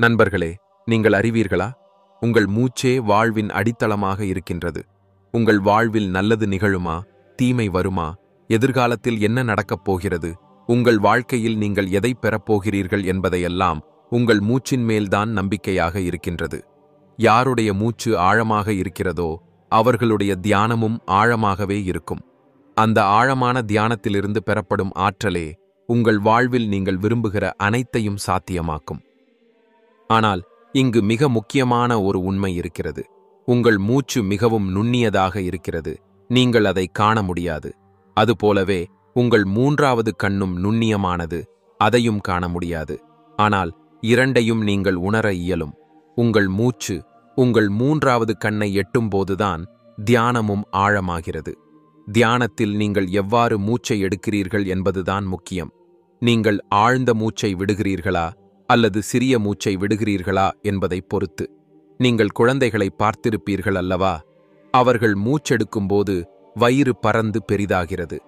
நண்பர்களே, நீங்கள் அறிவீர்களா? உங்கள் மூச்சே வாழ்வின் அடித்தளமாக இருக்கின்றது. உங்கள் வாழ்வில் நல்லது நிகழுமா, தீமை வருமா, எதிர்காலத்தில் என்ன நடக்கப் போகிறது, உங்கள் வாழ்க்கையில் நீங்கள் எதை பெறப்போகிறீர்கள் என்பதையெல்லாம் உங்கள் மூச்சின் மேல்தான் நம்பிக்கையாக இருக்கின்றது. யாருடைய மூச்சு ஆழமாக இருக்கிறதோ அவர்களுடைய தியானமும் ஆழமாகவே இருக்கும். அந்த ஆழமான தியானத்திலிருந்து பெறப்படும் ஆற்றலே உங்கள் வாழ்வில் நீங்கள் விரும்புகிற அனைத்தையும் சாத்தியமாக்கும். ஆனால் இங்கு மிக முக்கியமான ஒரு உண்மை இருக்கிறது. உங்கள் மூச்சு மிகவும் நுண்ணியதாக இருக்கிறது. நீங்கள் அதை காண முடியாது. அதுபோலவே உங்கள் மூன்றாவது கண்ணும் நுண்ணியமானது. அதையும் காண முடியாது. ஆனால் இரண்டையும் நீங்கள் உணர இயலும். உங்கள் மூச்சு உங்கள் மூன்றாவது கண்ணை எட்டும்போதுதான் தியானமும் ஆழமாகிறது. தியானத்தில் நீங்கள் எவ்வாறு மூச்சை எடுக்கிறீர்கள் என்பதுதான் முக்கியம். நீங்கள் ஆழ்ந்த மூச்சை விடுகிறீர்களா அல்லது சிறிய மூச்சை விடுகிறீர்களா என்பதை பொறுத்து. நீங்கள் குழந்தைகளை பார்த்திருப்பீர்கள் அல்லவா? அவர்கள் மூச்செடுக்கும்போது வயிறு பறந்து பெரிதாகிறது.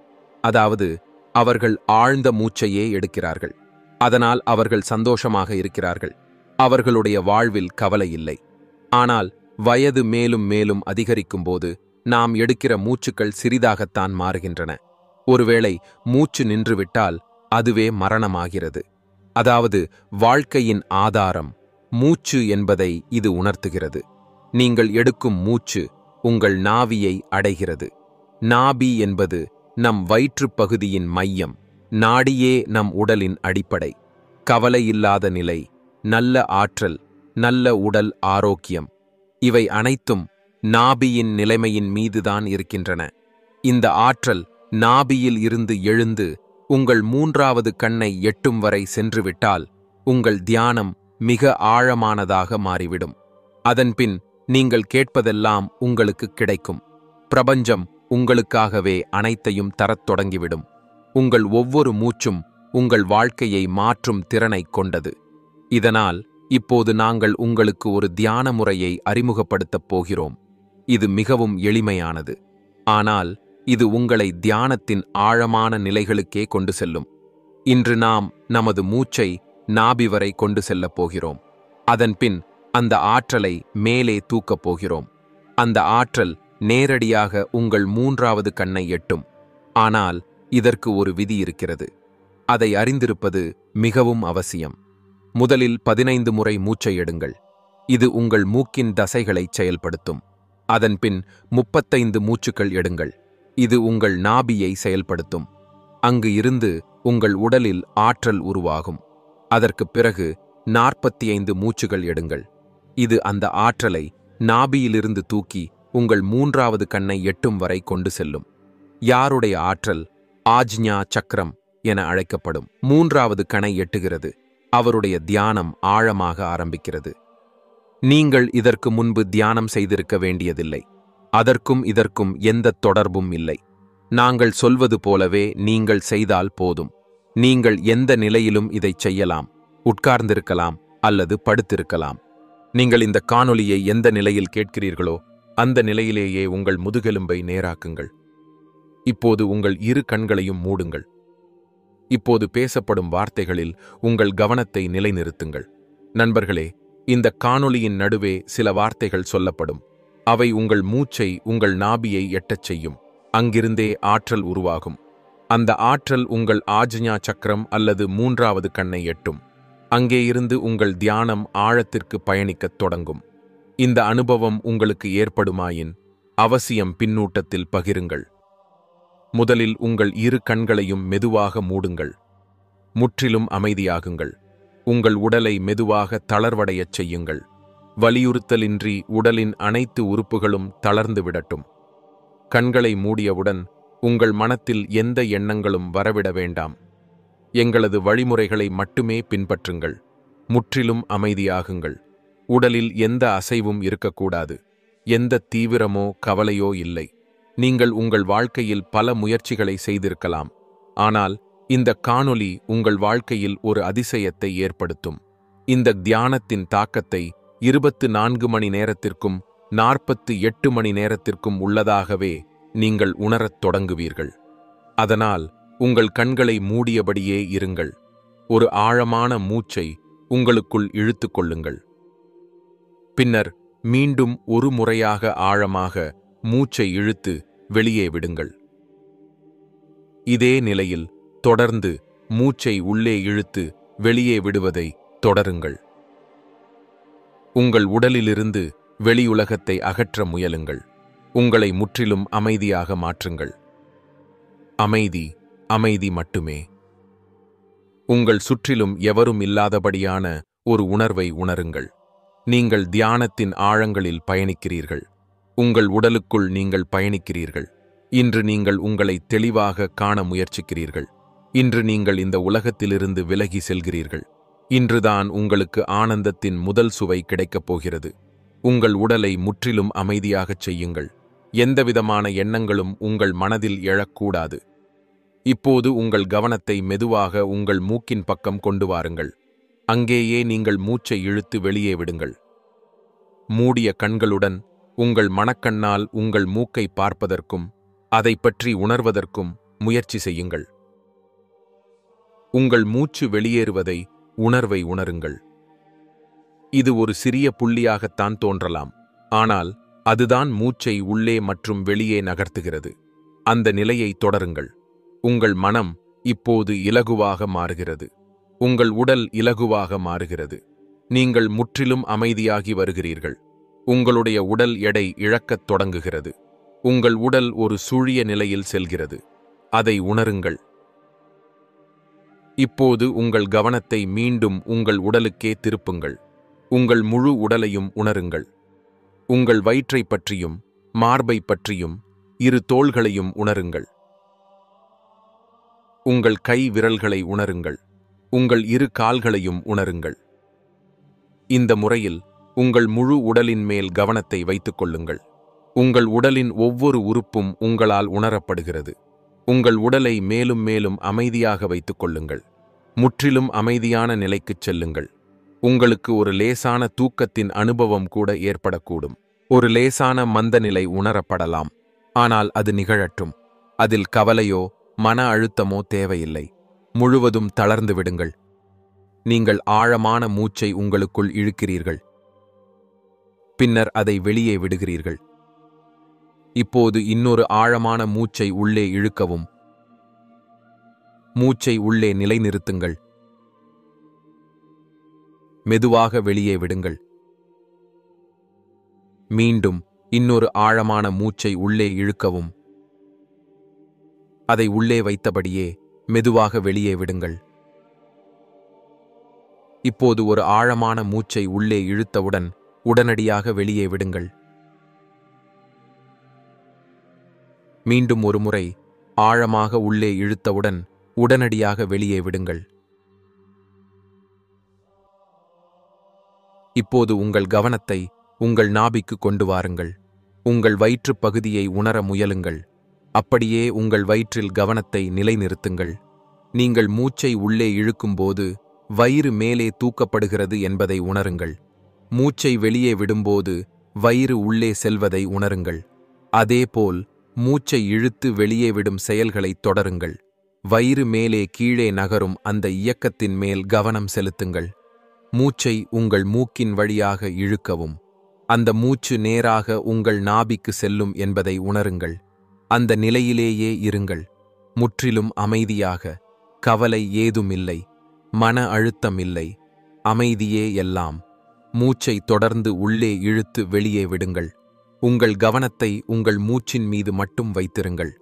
அதாவது அவர்கள் ஆழ்ந்த மூச்சையே எடுக்கிறார்கள். அதனால் அவர்கள் சந்தோஷமாக இருக்கிறார்கள். அவர்களுடைய வாழ்வில் கவலை இல்லை. ஆனால் வயது மேலும் மேலும் அதிகரிக்கும்போது நாம் எடுக்கிற மூச்சுக்கள் சிறிதாகத்தான் மாறுகின்றன. ஒருவேளை மூச்சு நின்றுவிட்டால் அதுவே மரணமாகிறது. அதாவது வாழ்க்கையின் ஆதாரம் மூச்சு என்பதை இது உணர்த்துகிறது. நீங்கள் எடுக்கும் மூச்சு உங்கள் நாவியை அடைகிறது. நாபி என்பது நம் வயிற்றுப் பகுதியின் மையம். நாடியே நம் உடலின் அடிப்படை. கவலையில்லாத நிலை, நல்ல ஆற்றல், நல்ல உடல் ஆரோக்கியம், இவை அனைத்தும் நாபியின் நிலைமையின் மீதுதான் இருக்கின்றன. இந்த ஆற்றல் நாபியில் இருந்து எழுந்து உங்கள் மூன்றாவது கண்ணை எட்டும் வரை சென்றுவிட்டால் உங்கள் தியானம் மிக ஆழமானதாக மாறிவிடும். அதன்பின் நீங்கள் கேட்பதெல்லாம் உங்களுக்கு கிடைக்கும். பிரபஞ்சம் உங்களுக்காகவே அனைத்தையும் தரத் தொடங்கிவிடும். உங்கள் ஒவ்வொரு மூச்சும் உங்கள் வாழ்க்கையை மாற்றும் திறனைக் கொண்டது. இதனால் இப்போது நாங்கள் உங்களுக்கு ஒரு தியான முறையை அறிமுகப்படுத்தப் போகிறோம். இது மிகவும் எளிமையானது. ஆனால் இது உங்களை தியானத்தின் ஆழமான நிலைகளுக்கே கொண்டு செல்லும். இன்று நாம் நமது மூச்சை நாபி வரை கொண்டு செல்லப் போகிறோம். அதன்பின் அந்த ஆற்றலை மேலே தூக்கப் போகிறோம். அந்த ஆற்றல் நேரடியாக உங்கள் மூன்றாவது கண்ணை எட்டும். ஆனால் இதற்கு ஒரு விதி இருக்கிறது. அதை அறிந்திருப்பது மிகவும் அவசியம். முதலில் 15 முறை மூச்சை எடுங்கள். இது உங்கள் மூக்கின் தசைகளை செயல்படுத்தும். அதன்பின் 35 மூச்சுக்கள் எடுங்கள். இது உங்கள் நாபியை செயல்படுத்தும். அங்கு இருந்து உங்கள் உடலில் ஆற்றல் உருவாகும். அதற்குப் பிறகு 45 மூச்சுகள் எடுங்கள். இது அந்த ஆற்றலை நாபியிலிருந்து தூக்கி உங்கள் மூன்றாவது கண்ணை எட்டும் வரை கொண்டு செல்லும். யாருடைய ஆற்றல் ஆஜ்ஞா சக்கரம் என அழைக்கப்படும் மூன்றாவது கணை எட்டுகிறது. அவருடைய தியானம் ஆழமாக ஆரம்பிக்கிறது. நீங்கள் இதற்கு முன்பு தியானம் செய்திருக்க வேண்டியதில்லை. அதற்கும் இதற்கும் எந்த தொடர்பும் இல்லை. நாங்கள் சொல்வது போலவே நீங்கள் செய்தால் போதும். நீங்கள் எந்த நிலையிலும் இதைச் செய்யலாம். உட்கார்ந்திருக்கலாம் அல்லது படுத்திருக்கலாம். நீங்கள் இந்த காணொளியை எந்த நிலையில் கேட்கிறீர்களோ அந்த நிலையிலேயே உங்கள் முதுகெலும்பை நேராக்குங்கள். இப்போது உங்கள் இரு கண்களையும் மூடுங்கள். இப்போது பேசப்படும் வார்த்தைகளில் உங்கள் கவனத்தை நிலைநிறுத்துங்கள். நண்பர்களே, இந்த காணொளியின் நடுவே சில வார்த்தைகள் சொல்லப்படும். அவை உங்கள் மூச்சை உங்கள் நாபியை எட்டச் செய்யும். அங்கிருந்தே ஆற்றல் உருவாகும். அந்த ஆற்றல் உங்கள் ஆஜ்ஞா சக்கரம் அல்லது மூன்றாவது கண்ணை எட்டும். அங்கே இருந்து உங்கள் தியானம் ஆழத்திற்கு பயணிக்கத் தொடங்கும். இந்த அனுபவம் உங்களுக்கு ஏற்படுமாயின் அவசியம் பின்னூட்டத்தில் பகிருங்கள். முதலில் உங்கள் இரு கண்களையும் மெதுவாக மூடுங்கள். முற்றிலும் அமைதியாகுங்கள். உங்கள் உடலை மெதுவாக தளர்வடையச் செய்யுங்கள். வலியுறுத்தலின்றி உடலின் அனைத்து உறுப்புகளும் தளர்ந்து விடட்டும். கண்களை மூடியவுடன் உங்கள் மனத்தில் எந்த எண்ணங்களும் வரவிட வேண்டாம். எங்களது வழிமுறைகளை மட்டுமே பின்பற்றுங்கள். முற்றிலும் அமைதியாகுங்கள். உடலில் எந்த அசைவும் இருக்கக்கூடாது. எந்த தீவிரமோ கவலையோ இல்லை. நீங்கள் உங்கள் வாழ்க்கையில் பல முயற்சிகளை செய்திருக்கலாம். ஆனால் இந்த காணொளி உங்கள் வாழ்க்கையில் ஒரு அதிசயத்தை ஏற்படுத்தும். இந்த தியானத்தின் தாக்கத்தை 24 மணி நேரத்திற்கும் 48 மணி நேரத்திற்கும் உள்ளதாகவே நீங்கள் உணரத் தொடங்குவீர்கள். அதனால் உங்கள் கண்களை மூடியபடியே இருங்கள். ஒரு ஆழமான மூச்சை உங்களுக்குள் இழுத்துக் கொள்ளுங்கள். பின்னர் மீண்டும் ஒரு முறையாக ஆழமாக மூச்சை இழுத்து வெளியே விடுங்கள். இதே நிலையில் தொடர்ந்து மூச்சை உள்ளே இழுத்து வெளியே விடுவதை தொடருங்கள். உங்கள் உடலிலிருந்து வெளியுலகத்தை அகற்ற முயலுங்கள். உங்களை முற்றிலும் அமைதியாக மாற்றுங்கள். அமைதி, அமைதி மட்டுமே. உங்கள் சுற்றிலும் எவரும் இல்லாதபடியான ஒரு உணர்வை உணருங்கள். நீங்கள் தியானத்தின் ஆழங்களில் பயணிக்கிறீர்கள். உங்கள் உடலுக்குள் நீங்கள் பயணிக்கிறீர்கள். இன்று நீங்கள் உங்களை தெளிவாக காண முயற்சிக்கிறீர்கள். இன்று நீங்கள் இந்த உலகத்திலிருந்து விலகி செல்கிறீர்கள். இன்றுதான் உங்களுக்கு ஆனந்தத்தின் முதல் சுவை கிடைக்கப் போகிறது. உங்கள் உடலை முற்றிலும் அமைதியாகச் செய்யுங்கள். எந்தவிதமான எண்ணங்களும் உங்கள் மனதில் எழக்கூடாது. இப்போது உங்கள் கவனத்தை மெதுவாக உங்கள் மூக்கின் பக்கம் கொண்டு வாருங்கள். அங்கேயே நீங்கள் மூச்சை இழுத்து வெளியே விடுங்கள். மூடிய கண்களுடன் உங்கள் மனக்கண்ணால் உங்கள் மூக்கை பார்ப்பதற்கும் அதை பற்றி உணர்வதற்கும் முயற்சி செய்யுங்கள். உங்கள் மூச்சு வெளியேறுவதை உணர்வை உணருங்கள். இது ஒரு சிறிய புள்ளியாகத்தான் தோன்றலாம், ஆனால் அதுதான் மூச்சை உள்ளே மற்றும் வெளியே நகர்த்துகிறது. அந்த நிலையை தொடருங்கள். உங்கள் மனம் இப்போது இலகுவாக மாறுகிறது. உங்கள் உடல் இலகுவாக மாறுகிறது. நீங்கள் முற்றிலும் அமைதியாகி வருகிறீர்கள். உங்களுடைய உடல் எடை இழக்கத் தொடங்குகிறது. உங்கள் உடல் ஒரு சூழிய நிலையில் செல்கிறது. அதை உணருங்கள். இப்போது உங்கள் கவனத்தை மீண்டும் உங்கள் உடலுக்கே திருப்புங்கள். உங்கள் முழு உடலையும் உணருங்கள். உங்கள் வயிற்றை பற்றியும் மார்பை பற்றியும் இரு தோள்களையும் உணருங்கள். உங்கள் கை விரல்களை உணருங்கள். உங்கள் இரு கால்களையும் உணருங்கள். இந்த முறையில் உங்கள் முழு உடலின் மேல் கவனத்தை வைத்துக் கொள்ளுங்கள். உங்கள் உடலின் ஒவ்வொரு உறுப்பும் உங்களால் உணரப்படுகிறது. உங்கள் உடலை மேலும் மேலும் அமைதியாக வைத்துக் கொள்ளுங்கள். முற்றிலும் அமைதியான நிலைக்குச் செல்லுங்கள். உங்களுக்கு ஒரு லேசான தூக்கத்தின் அனுபவம் கூட ஏற்படக்கூடும். ஒரு லேசான மந்தநிலை உணரப்படலாம். ஆனால் அது நிகழட்டும். அதில் கவலையோ மன அழுத்தமோ தேவையில்லை. முழுவதும் தளர்ந்து விடுங்கள். நீங்கள் ஆழமான மூச்சை உங்களுக்குள் இழுக்கிறீர்கள். பின்னர் அதை வெளியே விடுகிறீர்கள். இப்போது இன்னொரு ஆழமான மூச்சை உள்ளே இழுக்கவும். மூச்சை உள்ளே நிலைநிறுத்துங்கள். மெதுவாக வெளியே விடுங்கள். மீண்டும் இன்னொரு ஆழமான மூச்சை உள்ளே இழுக்கவும். அதை உள்ளே வைத்தபடியே மெதுவாக வெளியே விடுங்கள். இப்போது ஒரு ஆழமான மூச்சை உள்ளே இழுத்தவுடன் உடனடியாக வெளியே விடுங்கள். மீண்டும் ஒரு முறை ஆழமாக உள்ளே இழுத்தவுடன் உடனடியாக வெளியே விடுங்கள். இப்போது உங்கள் கவனத்தை உங்கள் நாபிக்கு கொண்டு வாருங்கள். உங்கள் வயிற்றுப் பகுதியை உணர முயலுங்கள். அப்படியே உங்கள் வயிற்றில் கவனத்தை நிலைநிறுத்துங்கள். நீங்கள் மூச்சை உள்ளே இழுக்கும்போது வயிறு மேலே தூக்கப்படுகிறது என்பதை உணருங்கள். மூச்சை வெளியே விடும்போது வயிறு உள்ளே செல்வதை உணருங்கள். அதேபோல் மூச்சை இழுத்து வெளியே விடும் செயல்களை தொடருங்கள். வயிறு மேலே கீழே நகரும் அந்த இயக்கத்தின் மேல் கவனம் செலுத்துங்கள். மூச்சை உங்கள் மூக்கின் வழியாக இழுக்கவும். அந்த மூச்சு நேராக உங்கள் நாபிக்கு செல்லும் என்பதை உணருங்கள். அந்த நிலையிலேயே இருங்கள். முற்றிலும் அமைதியாக. கவலை ஏதுமில்லை. மன அழுத்தம் இல்லை. அமைதியே எல்லாம். மூச்சை தொடர்ந்து உள்ளே இழுத்து வெளியே விடுங்கள். உங்கள் கவனத்தை உங்கள் மூச்சின் மீது மட்டும் வைத்திருங்கள்.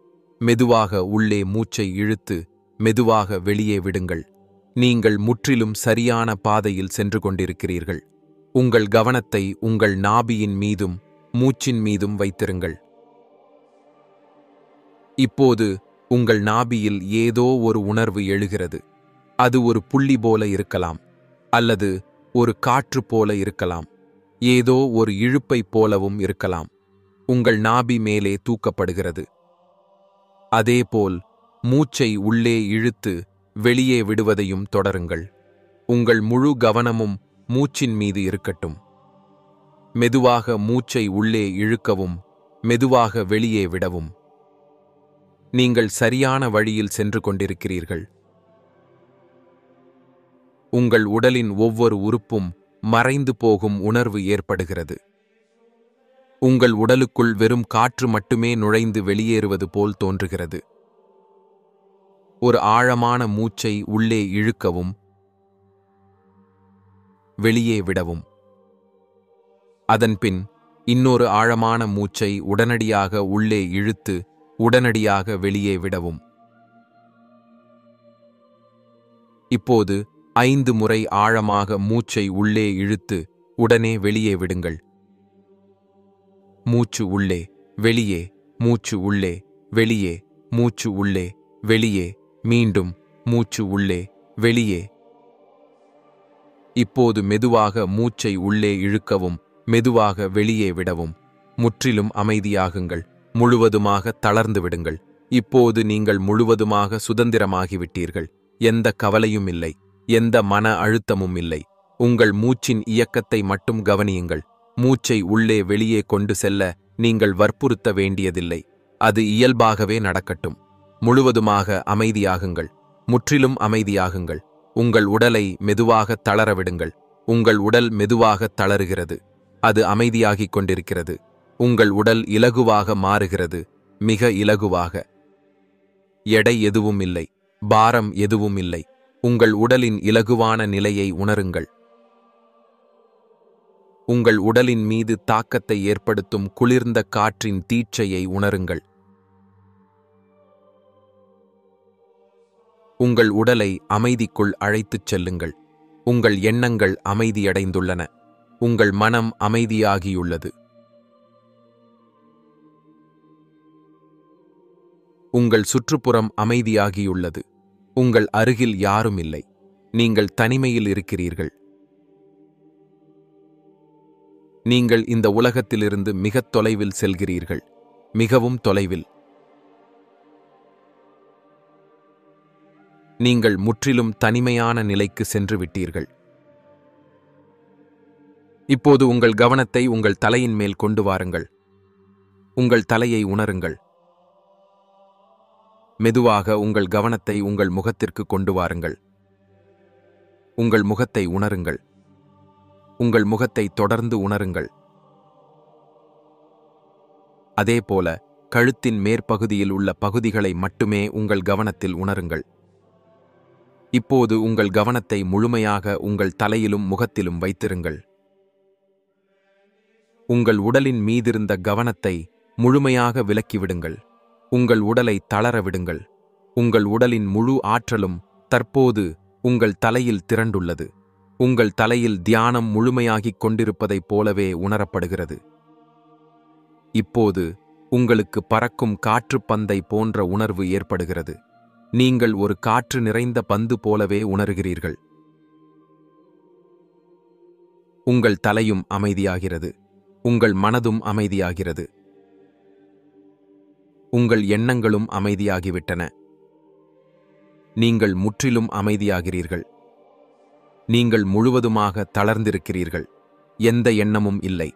மெதுவாக உள்ளே மூச்சை இழுத்து மெதுவாக வெளியே விடுங்கள். நீங்கள் முற்றிலும் சரியான பாதையில் சென்று கொண்டிருக்கிறீர்கள். உங்கள் கவனத்தை உங்கள் நாபியின் மீதும் மூச்சின் மீதும் வைத்திருங்கள். இப்போது உங்கள் நாபியில் ஏதோ ஒரு உணர்வு எழுகிறது. அது ஒரு புள்ளி போல இருக்கலாம், அல்லது ஒரு காற்று போல இருக்கலாம், ஏதோ ஒரு இழுப்பை போலவும் இருக்கலாம். உங்கள் நாபி மேலே தூக்கப்படுகிறது. அதேபோல் மூச்சை உள்ளே இழுத்து வெளியே விடுவதையும் தொடருங்கள். உங்கள் முழு கவனமும் மூச்சின் மீது இருக்கட்டும். மெதுவாக மூச்சை உள்ளே இழுக்கவும், மெதுவாக வெளியே விடவும். நீங்கள் சரியான வழியில் சென்று கொண்டிருக்கிறீர்கள். உங்கள் உடலின் ஒவ்வொரு உறுப்பும் மறைந்து போகும் உணர்வு ஏற்படுகிறது. உங்கள் உடலுக்குள் வெறும் காற்று மட்டுமே நுழைந்து வெளியேறுவது போல் தோன்றுகிறது. ஒரு ஆழமான மூச்சை உள்ளே இழுக்கவும் வெளியே விடவும். அதன்பின் இன்னொரு ஆழமான மூச்சை உடனடியாக உள்ளே இழுத்து உடனடியாக வெளியே விடவும். இப்போது 5 முறை ஆழமாக மூச்சை உள்ளே இழுத்து உடனே வெளியே விடுங்கள். மூச்சு உள்ளே, வெளியே, மூச்சு உள்ளே, வெளியே, மூச்சு உள்ளே, வெளியே, மீண்டும் மூச்சு உள்ளே, வெளியே. இப்போது மெதுவாக மூச்சை உள்ளே இழுக்கவும் மெதுவாக வெளியே விடவும். முற்றிலும் அமைதியாகுங்கள். முழுவதுமாக தளர்ந்து விடுங்கள். இப்போது நீங்கள் முழுவதுமாக சுதந்திரமாகிவிட்டீர்கள். எந்த கவலையும் இல்லை, எந்த மன அழுத்தமும் இல்லை. உங்கள் மூச்சின் இயக்கத்தை மட்டும் கவனியுங்கள். மூச்சை உள்ளே வெளியே கொண்டு செல்ல நீங்கள் வற்புறுத்த வேண்டியதில்லை. அது இயல்பாகவே நடக்கட்டும். முழுவதுமாக அமைதியாகுங்கள். முற்றிலும் அமைதியாகுங்கள். உங்கள் உடலை மெதுவாக தளர விடுங்கள். உங்கள் உடல் மெதுவாக தளருகிறது. அது அமைதியாகிக் கொண்டிருக்கிறது. உங்கள் உடல் இலகுவாக மாறுகிறது. மிக இலகுவாக. எடை எதுவும் இல்லை, பாரம் எதுவும் இல்லை. உங்கள் உடலின் இலகுவான நிலையை உணருங்கள். உங்கள் உடலின் மீது தாக்கத்தை ஏற்படுத்தும் குளிர்ந்த காற்றின் தீட்சையை உணருங்கள். உங்கள் உடலை அமைதிக்குள் அழைத்துச் செல்லுங்கள். உங்கள் எண்ணங்கள் அமைதியடைந்துள்ளன. உங்கள் மனம் அமைதியாகியுள்ளது. உங்கள் சுற்றுப்புறம் அமைதியாகியுள்ளது. உங்கள் அருகில் யாரும் இல்லை. நீங்கள் தனிமையில் இருக்கிறீர்கள். நீங்கள் இந்த உலகத்திலிருந்து மிகத் தொலைவில் செல்கிறீர்கள். மிகவும் தொலைவில். நீங்கள் முற்றிலும் தனிமையான நிலைக்கு சென்று விட்டீர்கள். இப்போது உங்கள் கவனத்தை உங்கள் தலையின் மேல் கொண்டு வாருங்கள். உங்கள் தலையை உணருங்கள். மெதுவாக உங்கள் கவனத்தை உங்கள் முகத்திற்கு கொண்டு வாருங்கள். உங்கள் முகத்தை உணருங்கள். உங்கள் முகத்தை தொடர்ந்து உணருங்கள். அதேபோல கழுத்தின் மேற்பகுதியில் உள்ள பகுதிகளை மட்டுமே உங்கள் கவனத்தில் உணருங்கள். இப்போது உங்கள் கவனத்தை முழுமையாக உங்கள் தலையிலும் முகத்திலும் வைத்திருங்கள். உங்கள் உடலின் மீதிருந்த கவனத்தை முழுமையாக விலக்கிவிடுங்கள். உங்கள் உடலை தளர விடுங்கள். உங்கள் உடலின் முழு ஆற்றலும் தற்போது உங்கள் தலையில் திரண்டுள்ளது. உங்கள் தலையில் தியானம் முழுமையாகிக் கொண்டிருப்பதைப் போலவே உணரப்படுகிறது. இப்போது உங்களுக்கு பறக்கும் காற்றுப் பந்தை போன்ற உணர்வு ஏற்படுகிறது. நீங்கள் ஒரு காற்று நிறைந்த பந்து போலவே உணர்கிறீர்கள். உங்கள் தலையும் அமைதியாகிறது. உங்கள் மனதும் அமைதியாகிறது. உங்கள் எண்ணங்களும் அமைதியாகிவிட்டன. நீங்கள் முற்றிலும் அமைதியாகிறீர்கள். நீங்கள் முழுவதுமாக தளர்ந்திருக்கிறீர்கள். எந்த எண்ணமும் இல்லை.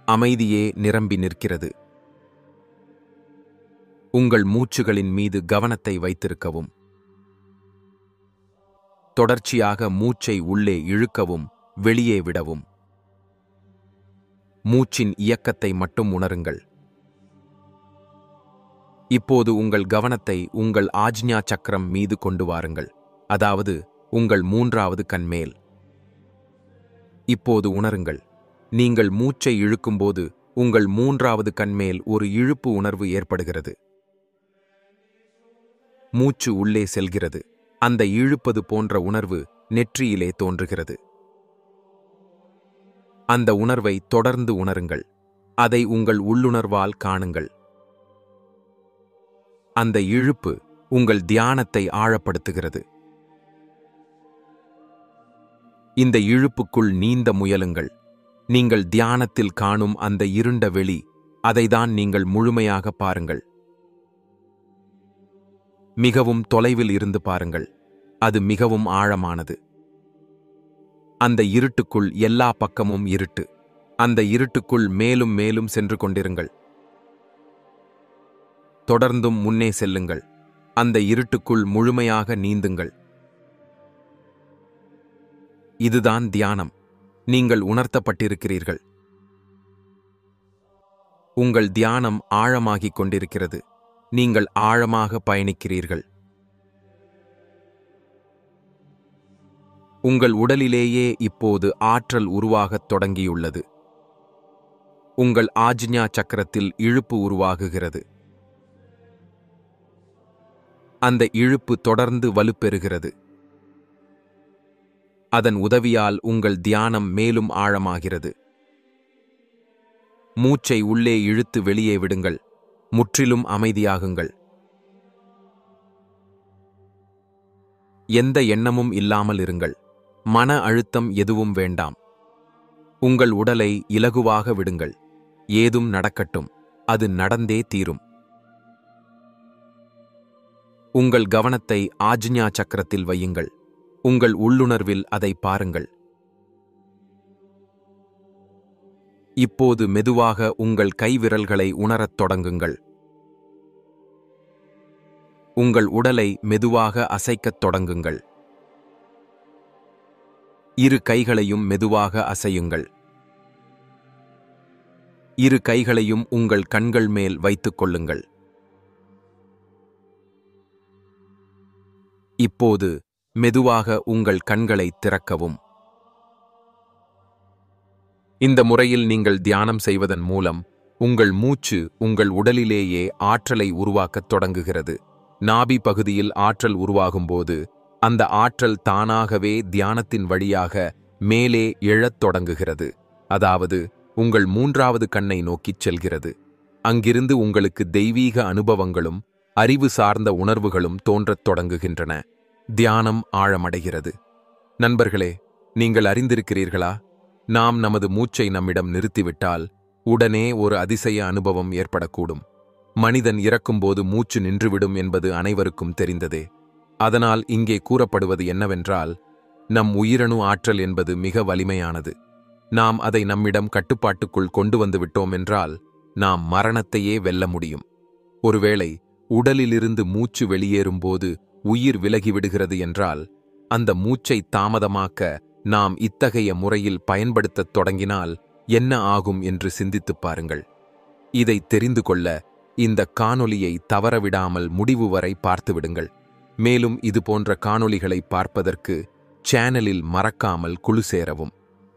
அமைதியே நிரம்பி நிற்கிறது. உங்கள் மூச்சுகளின் மீது கவனத்தை வைத்திருக்கவும். தொடர்ச்சியாக மூச்சை உள்ளே இழுக்கவும் வெளியே விடவும். மூச்சின் இயக்கத்தை மட்டும் உணருங்கள். இப்போது உங்கள் கவனத்தை உங்கள் ஆஜ்ஞா சக்கரம் மீது கொண்டு வாருங்கள். அதாவது உங்கள் 3வது கண்மேல். இப்போது உணருங்கள். நீங்கள் மூச்சை இழுக்கும்போது உங்கள் 3வது கண்மேல் ஒரு இழுப்பு உணர்வு ஏற்படுகிறது. மூச்சு உள்ளே செல்கிறது. அந்த இழுப்பது போன்ற உணர்வு நெற்றியிலே தோன்றுகிறது. அந்த உணர்வை தொடர்ந்து உணருங்கள். அதை உங்கள் உள்ளுணர்வால் காணுங்கள். அந்த இழுப்பு உங்கள் தியானத்தை ஆழப்படுத்துகிறது. இந்த இழுப்புக்குள் நீந்த முயலுங்கள். நீங்கள் தியானத்தில் காணும் அந்த இருண்ட வெளி, அதைதான் நீங்கள் முழுமையாக பாருங்கள். மிகவும் தொலைவில் இருந்து பாருங்கள். அது மிகவும் ஆழமானது. அந்த இருட்டுக்குள் எல்லா பக்கமும் இருட்டு. அந்த இருட்டுக்குள் மேலும் மேலும் சென்று கொண்டிருங்கள். தொடர்ந்தும் முன்னே செல்லுங்கள். அந்த இருட்டுக்குள் முழுமையாக நீந்துங்கள். இதுதான் தியானம். நீங்கள் உணர்த்தப்பட்டிருக்கிறீர்கள். உங்கள் தியானம் ஆழமாகிக் கொண்டிருக்கிறது. நீங்கள் ஆழமாக பயணிக்கிறீர்கள். உங்கள் உடலிலேயே இப்போது ஆற்றல் உருவாகத் தொடங்கியுள்ளது. உங்கள் ஆஜ்ஞா சக்கரத்தில் இழுப்பு உருவாகுகிறது. அந்த இழுப்பு தொடர்ந்து வலுப்பெறுகிறது. அதன் உதவியால் உங்கள் தியானம் மேலும் ஆழமாகிறது. மூச்சை உள்ளே இழுத்து வெளியே விடுங்கள். முற்றிலும் அமைதியாகுங்கள். எந்த எண்ணமும் இல்லாமல் இருங்கள். மன அழுத்தம் எதுவும் வேண்டாம். உங்கள் உடலை இலகுவாக விடுங்கள். ஏதும் நடக்கட்டும், அது நடந்தே தீரும். உங்கள் கவனத்தை ஆஜ்ஞா சக்கரத்தில் வையுங்கள். உங்கள் உள்ளுணர்வில் அதை பாருங்கள். இப்போது மெதுவாக உங்கள் கைவிரல்களை உணரத் தொடங்குங்கள். உங்கள் உடலை மெதுவாக அசைக்கத் தொடங்குங்கள். இரு கைகளையும் மெதுவாக அசையுங்கள். இரு கைகளையும் உங்கள் கண்கள் மேல் வைத்துக் கொள்ளுங்கள். இப்போது மெதுவாக உங்கள் கண்களை திறக்கவும். இந்த முறையில் நீங்கள் தியானம் செய்வதன் மூலம் உங்கள் மூச்சு உங்கள் உடலிலேயே ஆற்றலை உருவாக்கத் தொடங்குகிறது. நாபி பகுதியில் ஆற்றல் உருவாகும்போது அந்த ஆற்றல் தானாகவே தியானத்தின் வழியாக மேலே எழத் தொடங்குகிறது. அதாவது உங்கள் மூன்றாவது கண்ணை நோக்கிச் செல்கிறது. அங்கிருந்து உங்களுக்கு தெய்வீக அனுபவங்களும் அறிவு சார்ந்த உணர்வுகளும் தோன்றத் தொடங்குகின்றன. தியானம் ஆழமடைகிறது. நண்பர்களே, நீங்கள் அறிந்திருக்கிறீர்களா? நாம் நமது மூச்சை நம்மிடம் நிறுத்திவிட்டால் உடனே ஒரு அதிசய அனுபவம் ஏற்படக்கூடும். மனிதன் இறக்கும்போது மூச்சு நின்றுவிடும் என்பது அனைவருக்கும் தெரிந்ததே. அதனால் இங்கே கூறப்படுவது என்னவென்றால், நம் உயிரணு ஆற்றல் என்பது மிக வலிமையானது. நாம் அதை நம்மிடம் கட்டுப்பாட்டுக்குள் கொண்டு வந்து விட்டோம் என்றால் நாம் மரணத்தையே வெல்ல முடியும். ஒருவேளை உடலிலிருந்து மூச்சு வெளியேறும்போது உயிர் விலகிவிடுகிறது என்றால், அந்த மூச்சை தாமதமாக்க நாம் இத்தகைய முறையில் பயன்படுத்தத் தொடங்கினால் என்ன ஆகும் என்று சிந்தித்துப் பாருங்கள். இதை தெரிந்து கொள்ள இந்த காணொளியை தவறவிடாமல் முடிவு வரை பார்த்துவிடுங்கள். மேலும் இதுபோன்ற காணொளிகளை பார்ப்பதற்கு சேனலில் மறக்காமல் குழு சேரவும்.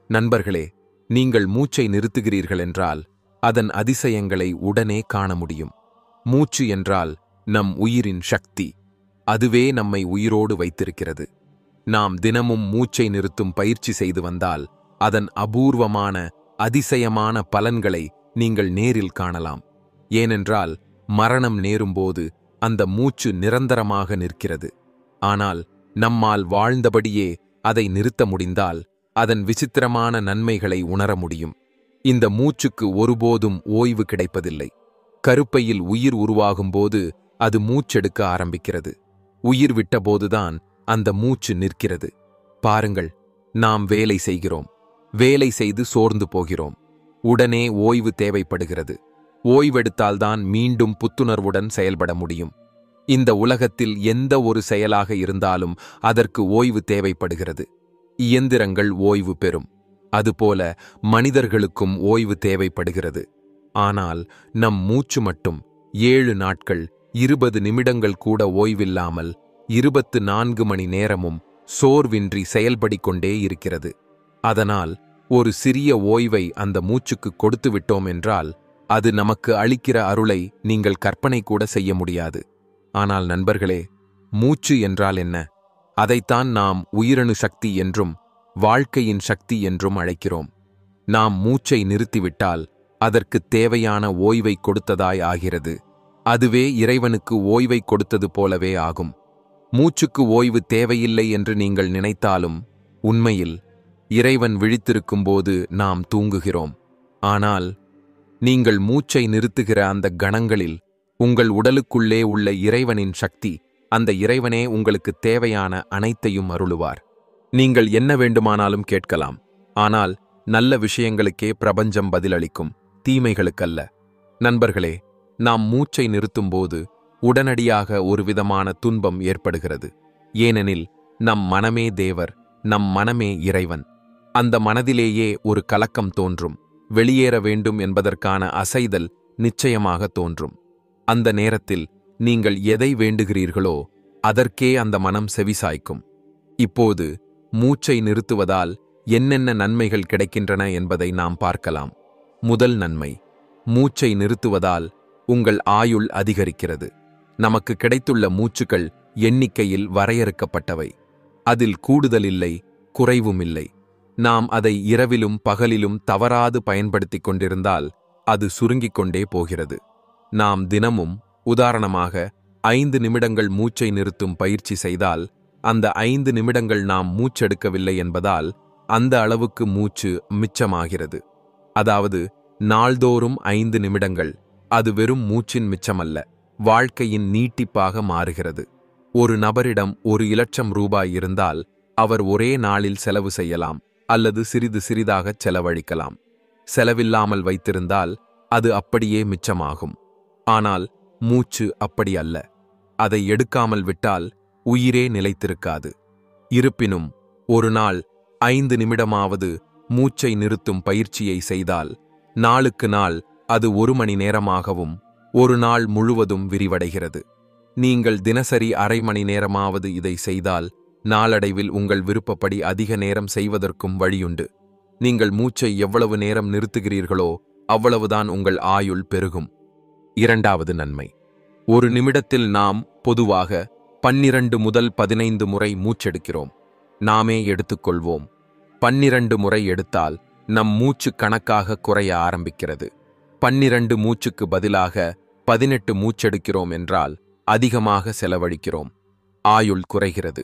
நண்பர்களே, நீங்கள் மூச்சை நிறுத்துகிறீர்கள் என்றால் அதன் அதிசயங்களை உடனே காண முடியும். மூச்சு என்றால் நம் உயிரின் சக்தி. அதுவே நம்மை உயிரோடு வைத்திருக்கிறது. நாம் தினமும் மூச்சை நிறுத்தும் பயிற்சி செய்து வந்தால் அதன் அபூர்வமான அதிசயமான பலன்களை நீங்கள் நேரில் காணலாம். ஏனென்றால் மரணம் நேரும்போது அந்த மூச்சு நிரந்தரமாக நிற்கிறது. ஆனால் நம்மால் வாழ்ந்தபடியே அதை நிறுத்த முடிந்தால் அதன் விசித்திரமான நன்மைகளை உணர முடியும். இந்த மூச்சுக்கு ஒருபோதும் ஓய்வு கிடைப்பதில்லை. கருப்பையில் உயிர் உருவாகும்போது அது மூச்செடுக்க ஆரம்பிக்கிறது. உயிர் விட்டபோதுதான் அந்த மூச்சு நிற்கிறது. பாருங்கள், நாம் வேலை செய்கிறோம். வேலை செய்து சோர்ந்து போகிறோம். உடனே ஓய்வு தேவைப்படுகிறது. ஓய்வெடுத்தால்தான் மீண்டும் புத்துணர்வுடன் செயல்பட முடியும். இந்த உலகத்தில் எந்த ஒரு செயலாக இருந்தாலும் அதற்கு ஓய்வு தேவைப்படுகிறது. இயந்திரங்கள் ஓய்வு பெறும். அதுபோல மனிதர்களுக்கும் ஓய்வு தேவைப்படுகிறது. ஆனால் நம் மூச்சு மட்டும் 7 நாட்கள் 20 நிமிடங்கள் கூட ஓய்வில்லாமல் 24 மணி நேரமும் சோர்வின்றி செயல்படிக் கொண்டே இருக்கிறது. அதனால் ஒரு சிறிய ஓய்வை அந்த மூச்சுக்கு கொடுத்து விட்டோம் என்றால் அது நமக்கு அளிக்கிற அருளை நீங்கள் கற்பனை கூட செய்ய முடியாது. ஆனால் நண்பர்களே, மூச்சு என்றால் என்ன? அதைத்தான் நாம் உயிரணு சக்தி என்றும் வாழ்க்கையின் சக்தி என்றும் அழைக்கிறோம். நாம் மூச்சை நிறுத்திவிட்டால் அதற்கு தேவையான ஓய்வை கொடுத்ததாய் ஆகிறது. அதுவே இறைவனுக்கு ஓய்வை கொடுத்தது போலவே ஆகும். மூச்சுக்கு ஓய்வு தேவையில்லை என்று நீங்கள் நினைத்தாலும் உண்மையில் இறைவன் விழித்திருக்கும்போது நாம் தூங்குகிறோம். ஆனால் நீங்கள் மூச்சை நிறுத்துகிற அந்த கணங்களில் உங்கள் உடலுக்குள்ளே உள்ள இறைவனின் சக்தி, அந்த இறைவனே உங்களுக்கு தேவையான அனைத்தையும் அருளுவார். நீங்கள் என்ன வேண்டுமானாலும் கேட்கலாம். ஆனால் நல்ல விஷயங்களுக்கே பிரபஞ்சம் பதிலளிக்கும், தீமைகளுக்கல்ல. நண்பர்களே, நாம் மூச்சை நிறுத்தும்போது உடனடியாக ஒரு விதமான துன்பம் ஏற்படுகிறது. ஏனெனில் நம் மனமே தேவர், நம் மனமே இறைவன். அந்த மனதிலேயே ஒரு கலக்கம் தோன்றும். வெளியேற வேண்டும் என்பதற்கான அசைதல் நிச்சயமாக தோன்றும். அந்த நேரத்தில் நீங்கள் எதை வேண்டுகிறீர்களோ அதற்கே அந்த மனம் செவிசாய்க்கும். இப்போது மூச்சை நிறுத்துவதால் என்னென்ன நன்மைகள் கிடைக்கின்றன என்பதை நாம் பார்க்கலாம். முதல் நன்மை, மூச்சை நிறுத்துவதால் உங்கள் ஆயுள் அதிகரிக்கிறது. நமக்கு கிடைத்துள்ள மூச்சுக்கள் எண்ணிக்கையில் வரையறுக்கப்பட்டவை. அதில் கூடுதல் இல்லை, குறைவும் இல்லை. நாம் அதை இரவிலும் பகலிலும் தவறாது பயன்படுத்திக் கொண்டிருந்தால் அது சுருங்கிக் கொண்டே போகிறது. நாம் தினமும் உதாரணமாக 5 நிமிடங்கள் மூச்சை நிறுத்தும் பயிற்சி செய்தால் அந்த 5 நிமிடங்கள் நாம் மூச்செடுக்கவில்லை என்பதால் அந்த அளவுக்கு மூச்சு மிச்சமாகிறது. அதாவது நாள்தோறும் 5 நிமிடங்கள். அது வெறும் மூச்சின் மிச்சமல்ல, வாழ்க்கையின் நீட்டிப்பாக மாறுகிறது. ஒரு நபரிடம் 1,00,000 ரூபாய் இருந்தால் அவர் ஒரே நாளில் செலவு செய்யலாம் அல்லது சிறிது சிறிதாக செலவழிக்கலாம். செலவில்லாமல் வைத்திருந்தால் அது அப்படியே மிச்சமாகும். ஆனால் மூச்சு அப்படி அல்ல. அதை எடுக்காமல் விட்டால் உயிரே நிலைத்திருக்காது. இருப்பினும் ஒரு நாள் 5 நிமிடமாவது மூச்சை நிறுத்தும் பயிற்சியை செய்தால் நாளுக்கு நாள் அது 1 மணி நேரமாகவும் ஒரு நாள் முழுவதும் விரிவடைகிறது. நீங்கள் தினசரி அரை மணி நேரமாவது இதை செய்தால் நாளடைவில் உங்கள் விருப்பப்படி அதிக நேரம் செய்வதற்கும் வழியுண்டு. நீங்கள் மூச்சை எவ்வளவு நேரம் நிறுத்துகிறீர்களோ அவ்வளவுதான் உங்கள் ஆயுள் பெருகும். இரண்டாவது நன்மை, ஒரு நிமிடத்தில் நாம் பொதுவாக 12 முதல் 15 முறை மூச்செடுக்கிறோம். நாமே எடுத்துக்கொள்வோம். 12 முறை எடுத்தால் நம் மூச்சு கணக்காக குறைய ஆரம்பிக்கிறது. 12 மூச்சுக்கு பதிலாக 18 மூச்செடுக்கிறோம் என்றால் அதிகமாக செலவழிக்கிறோம். ஆயுள் குறைகிறது.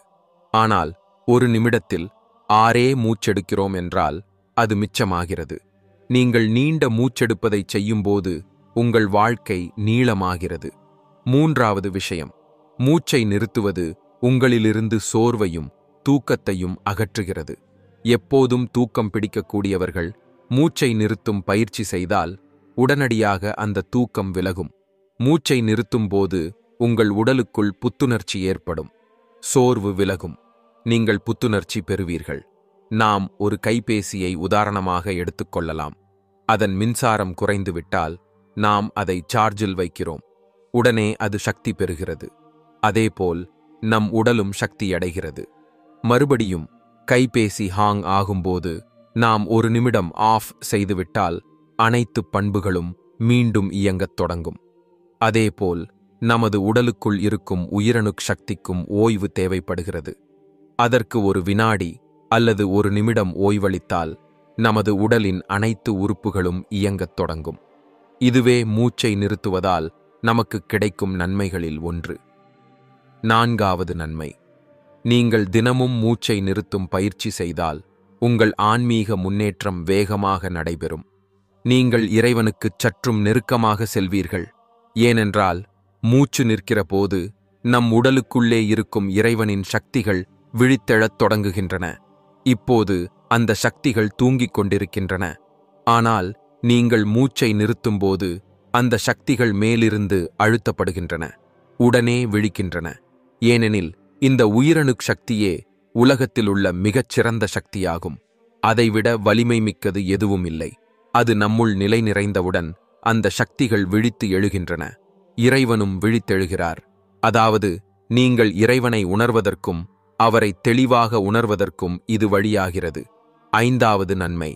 ஆனால் ஒரு நிமிடத்தில் 6 மூச்செடுக்கிறோம் என்றால் அது மிச்சமாகிறது. நீங்கள் நீண்ட மூச்செடுப்பதை செய்யும்போது உங்கள் வாழ்க்கை நீளமாகிறது. மூன்றாவது விஷயம், மூச்சை நிறுத்துவது உங்களிலிருந்து சோர்வையும் தூக்கத்தையும் அகற்றுகிறது. எப்போதும் தூக்கம் பிடிக்கக்கூடியவர்கள் மூச்சை நிறுத்தும் பயிற்சி செய்தால் உடனடியாக அந்த தூக்கம் விலகும். மூச்சை நிறுத்தும்போது உங்கள் உடலுக்குள் புத்துணர்ச்சி ஏற்படும். சோர்வு விலகும். நீங்கள் புத்துணர்ச்சி பெறுவீர்கள். நாம் ஒரு கைபேசியை உதாரணமாக எடுத்துக்கொள்ளலாம். அதன் மின்சாரம் குறைந்துவிட்டால் நாம் அதை சார்ஜில் வைக்கிறோம். உடனே அது சக்தி பெறுகிறது. அதேபோல் நம் உடலும் சக்தியடைகிறது. மறுபடியும் கைபேசி ஹாங் ஆகும்போது நாம் 1 நிமிடம் ஆஃப் செய்துவிட்டால் அனைத்து பண்புகளும் மீண்டும் இயங்கத் தொடங்கும். அதேபோல் நமது உடலுக்குள் இருக்கும் உயிரணு சக்திக்கும் ஓய்வு தேவைப்படுகிறது. அதற்கு 1 வினாடி அல்லது 1 நிமிடம் ஓய்வளித்தால் நமது உடலின் அனைத்து உறுப்புகளும் இயங்கத் தொடங்கும். இதுவே மூச்சை நிறுத்துவதால் நமக்கு கிடைக்கும் நன்மைகளில் ஒன்று. நான்காவது நன்மை, நீங்கள் தினமும் மூச்சை நிறுத்தும் பயிற்சி செய்தால் உங்கள் ஆன்மீக முன்னேற்றம் வேகமாக நடைபெறும். நீங்கள் இறைவனுக்குச் சற்றும் நெருக்கமாக செல்வீர்கள். ஏனென்றால் மூச்சு நிற்கிற போது நம் உடலுக்குள்ளே இருக்கும் இறைவனின் சக்திகள் விழித்தெழத் தொடங்குகின்றன. இப்போது அந்த சக்திகள் தூங்கிக் கொண்டிருக்கின்றன. ஆனால் நீங்கள் மூச்சை நிறுத்தும்போது அந்த சக்திகள் மேலிருந்து அழுத்தப்படுகின்றன. உடனே விழிக்கின்றன. ஏனெனில் இந்த உயிரணு சக்தியே உலகத்திலுள்ள மிகச்சிறந்த சக்தியாகும். அதைவிட வலிமை மிக்கது எதுவும் இல்லை. அது நம்முள் நிலை நிறைந்தவுடன் அந்த சக்திகள் விழித்து எழுகின்றன. இறைவனும் விழித்தெழுகிறார். அதாவது நீங்கள் இறைவனை உணர்வதற்கும் அவரை தெளிவாக உணர்வதற்கும் இது வழியாகிறது. ஐந்தாவது நன்மை,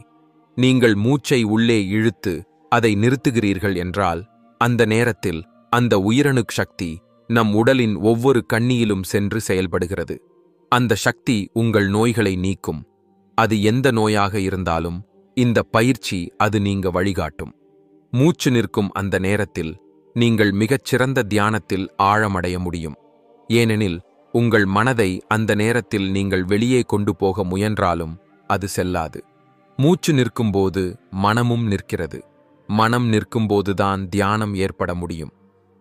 நீங்கள் மூச்சை உள்ளே இழுத்து அதை நிறுத்துகிறீர்கள் என்றால் அந்த நேரத்தில் அந்த உயிரணு சக்தி நம் உடலின் ஒவ்வொரு கண்ணியிலும் சென்று செயல்படுகிறது. அந்த சக்தி உங்கள் நோய்களை நீக்கும். அது எந்த நோயாக இருந்தாலும் இந்த பயிற்சி அது நீங்க வழிகாட்டும். மூச்சு நிற்கும் அந்த நேரத்தில் நீங்கள் மிகச்சிறந்த தியானத்தில் ஆழமடைய முடியும். ஏனெனில் உங்கள் மனதை அந்த நேரத்தில் நீங்கள் வெளியே கொண்டு போக முயன்றாலும் அது செல்லாது. மூச்சு நிற்கும்போது மனமும் நிற்கிறது. மனம் நிற்கும்போதுதான் தியானம் ஏற்பட முடியும்.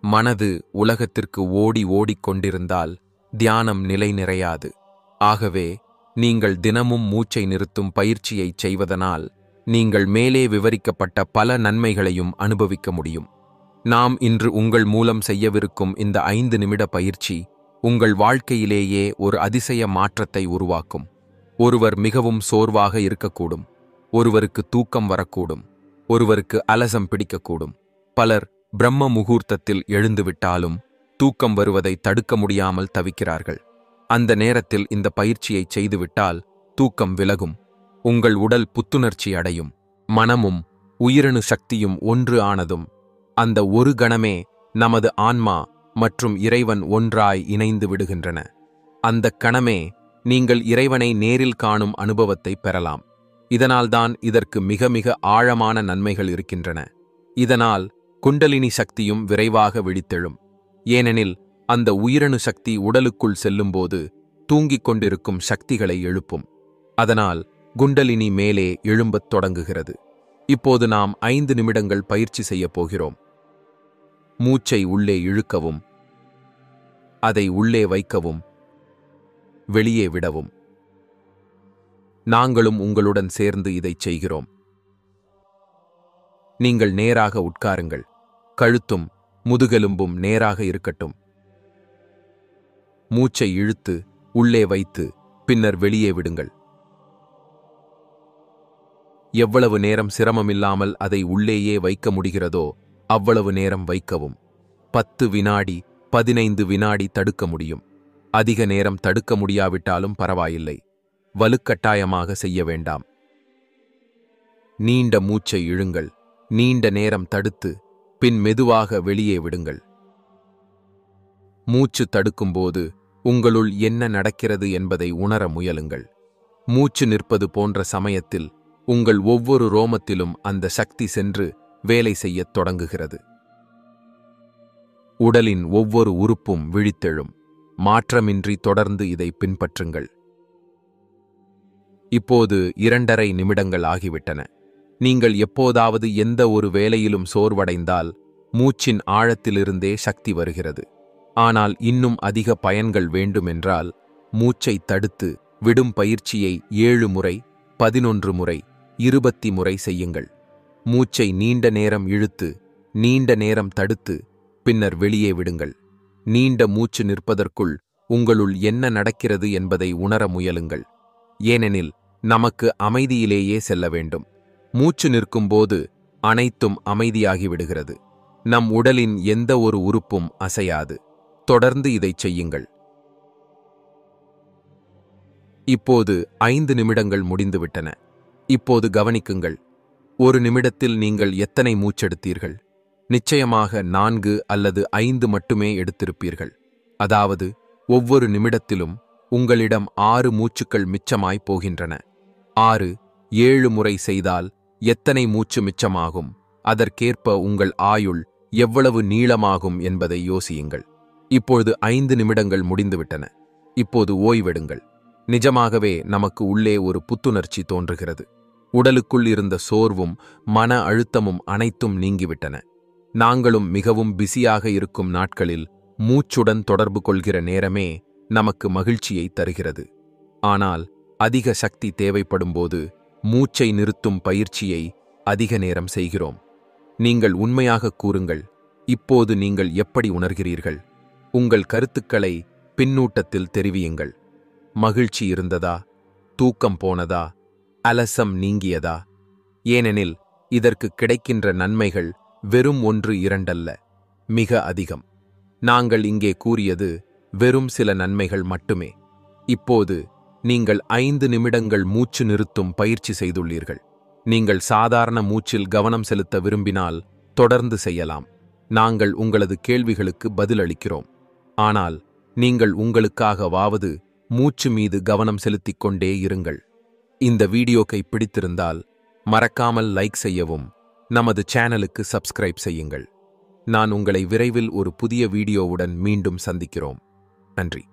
மனது உலகத்திற்கு ஓடிக்கொண்டிருந்தால் தியானம் நிலை நிறையாது. ஆகவே நீங்கள் தினமும் மூச்சை நிறுத்தும் பயிற்சியை செய்வதனால் நீங்கள் மேலே விவரிக்கப்பட்ட பல நன்மைகளையும் அனுபவிக்க முடியும். நாம் இன்று உங்கள் மூலம் செய்யவிருக்கும் இந்த 5 நிமிட பயிற்சி உங்கள் வாழ்க்கையிலேயே ஒரு அதிசய மாற்றத்தை உருவாக்கும். ஒருவர் மிகவும் சோர்வாக இருக்கக்கூடும், ஒருவருக்கு தூக்கம் வரக்கூடும், ஒருவருக்கு அலசம் பிடிக்கக்கூடும். பலர் பிரம்ம முகூர்த்தத்தில் எழுந்துவிட்டாலும் தூக்கம் வருவதை தடுக்க முடியாமல் தவிக்கிறார்கள். அந்த நேரத்தில் இந்த பயிற்சியை செய்துவிட்டால் தூக்கம் விலகும், உங்கள் உடல் புத்துணர்ச்சி அடையும், மனமும் உயிரணு சக்தியும் ஒன்று ஆனதும் அந்த ஒரு கணமே நமது ஆன்மா மற்றும் இறைவன் ஒன்றாய் இணைந்து விடுகின்றன. அந்த கணமே நீங்கள் இறைவனை நேரில் காணும் அனுபவத்தை பெறலாம். இதனால்தான் இதற்கு மிக மிக ஆழமான நன்மைகள் இருக்கின்றன. இதனால் குண்டலினி சக்தியும் விரைவாக விழித்தெழும். ஏனெனில் அந்த உயிரணு சக்தி உடலுக்குள் செல்லும்போது தூங்கிக் கொண்டிருக்கும் சக்திகளை எழுப்பும். அதனால் குண்டலினி மேலே எழும்பத் தொடங்குகிறது. இப்போது நாம் 5 நிமிடங்கள் பயிற்சி செய்யப் போகிறோம். மூச்சை உள்ளே இழுக்கவும், அதை உள்ளே வைக்கவும், வெளியே விடவும். நாங்களும் உங்களுடன் சேர்ந்து இதைச் செய்கிறோம். நீங்கள் நேராக உட்காருங்கள். கழுத்தும் முதுகெலும்பும் நேராக இருக்கட்டும். மூச்சை இழுத்து உள்ளே வைத்து பின்னர் வெளியே விடுங்கள். எவ்வளவு நேரம் சிரமமில்லாமல் அதை உள்ளேயே வைக்க முடிகிறதோ அவ்வளவு நேரம் வைக்கவும். 10 வினாடி 15 வினாடி தடுக்க முடியும். அதிக நேரம் தடுக்க முடியாவிட்டாலும் பரவாயில்லை. வலுக்கட்டாயமாக செய்ய வேண்டாம். நீண்ட மூச்சை இழுங்கள். நீண்ட நேரம் தடுத்து பின் மெதுவாக வெளியே விடுங்கள். மூச்சு தடுக்கும்போது உங்களுள் என்ன நடக்கிறது என்பதை உணர முயலுங்கள். மூச்சு நிற்பது போன்ற சமயத்தில் உங்கள் ஒவ்வொரு ரோமத்திலும் அந்த சக்தி சென்று வேலை செய்யத் தொடங்குகிறது. உடலின் ஒவ்வொரு உறுப்பும் விழித்தெழும். மாற்றமின்றி தொடர்ந்து இதை பின்பற்றுங்கள். இப்போது 2.5 நிமிடங்கள் ஆகிவிட்டன. நீங்கள் எப்போதாவது எந்த ஒரு வேலையிலும் சோர்வடைந்தால் மூச்சின் ஆழத்திலிருந்தே சக்தி வருகிறது. ஆனால் இன்னும் அதிக பயன்கள் வேண்டுமென்றால் மூச்சை தடுத்து விடும் பயிற்சியை 7 முறை, 11 முறை, 20 முறை செய்யுங்கள். மூச்சை நீண்ட நேரம் இழுத்து, நீண்ட நேரம் தடுத்து, பின்னர் வெளியே விடுங்கள். நீண்ட மூச்சு நிற்பதற்குள் உங்களுள் என்ன நடக்கிறது என்பதை உணர முயலுங்கள். ஏனெனில் நமக்கு அமைதியிலேயே செல்ல வேண்டும். மூச்சு நிற்கும்போது அனைத்தும் அமைதியாகிவிடுகிறது. நம் உடலின் எந்த ஒரு உறுப்பும் அசையாது. தொடர்ந்து இதைச் செய்யுங்கள். இப்போது 5 நிமிடங்கள் முடிந்துவிட்டன. இப்போது கவனிக்குங்கள். 1 நிமிடத்தில் நீங்கள் எத்தனை மூச்செடுத்தீர்கள்? நிச்சயமாக 4 அல்லது 5 மட்டுமே எடுத்திருப்பீர்கள். அதாவது ஒவ்வொரு நிமிடத்திலும் உங்களிடம் 6 மூச்சுக்கள் மிச்சமாய் போகின்றன. 6, 7 முறை செய்தால் எத்தனை மூச்சு மிச்சமாகும்? அதற்கேற்ப உங்கள் ஆயுள் எவ்வளவு நீளமாகும் என்பதை யோசியுங்கள். இப்பொழுது 5 நிமிடங்கள் முடிந்துவிட்டன. இப்போது ஓய்வெடுங்கள். நிஜமாகவே நமக்கு உள்ளே ஒரு புத்துணர்ச்சி தோன்றுகிறது. உடலுக்குள் இருந்த சோர்வும் மன அழுத்தமும் அனைத்தும் நீங்கிவிட்டன. நாங்களும் மிகவும் பிஸியாக இருக்கும் நாட்களில் மூச்சுடன் தொடர்பு கொள்கிற நேரமே நமக்கு மகிழ்ச்சியை தருகிறது. ஆனால் அதிக சக்தி தேவைப்படும்போது மூச்சை நிறுத்தும் பயிற்சியை அதிக நேரம் செய்கிறோம். நீங்கள் உண்மையாக கூறுங்கள். இப்போது நீங்கள் எப்படி உணர்கிறீர்கள்? உங்கள் கருத்துக்களை பின்னூட்டத்தில் தெரிவியுங்கள். மகிழ்ச்சி இருந்ததா? தூக்கம் போனதா? அலசம் நீங்கியதா? ஏனெனில் இதற்கு கிடைக்கின்ற நன்மைகள் வெறும் 1-2 அல்ல, மிக அதிகம். நாங்கள் இங்கே கூறியது வெறும் சில நன்மைகள் மட்டுமே. இப்போது நீங்கள் 5 நிமிடங்கள் மூச்சு நிறுத்தும் பயிற்சி செய்துள்ளீர்கள். நீங்கள் சாதாரண மூச்சில் கவனம் செலுத்த விரும்பினால் தொடர்ந்து செய்யலாம். நாங்கள் உங்களது கேள்விகளுக்கு பதிலளிக்கிறோம். ஆனால் நீங்கள் உங்களுக்காகவாவது மூச்சு மீது கவனம் செலுத்திக் கொண்டே இருங்கள். இந்த வீடியோக்கை பிடித்திருந்தால் மறக்காமல் லைக் செய்யவும், நமது சேனலுக்கு சப்ஸ்கிரைப் செய்யுங்கள். நான் உங்களை விரைவில் ஒரு புதிய வீடியோவுடன் மீண்டும் சந்திக்கிறோம். நன்றி.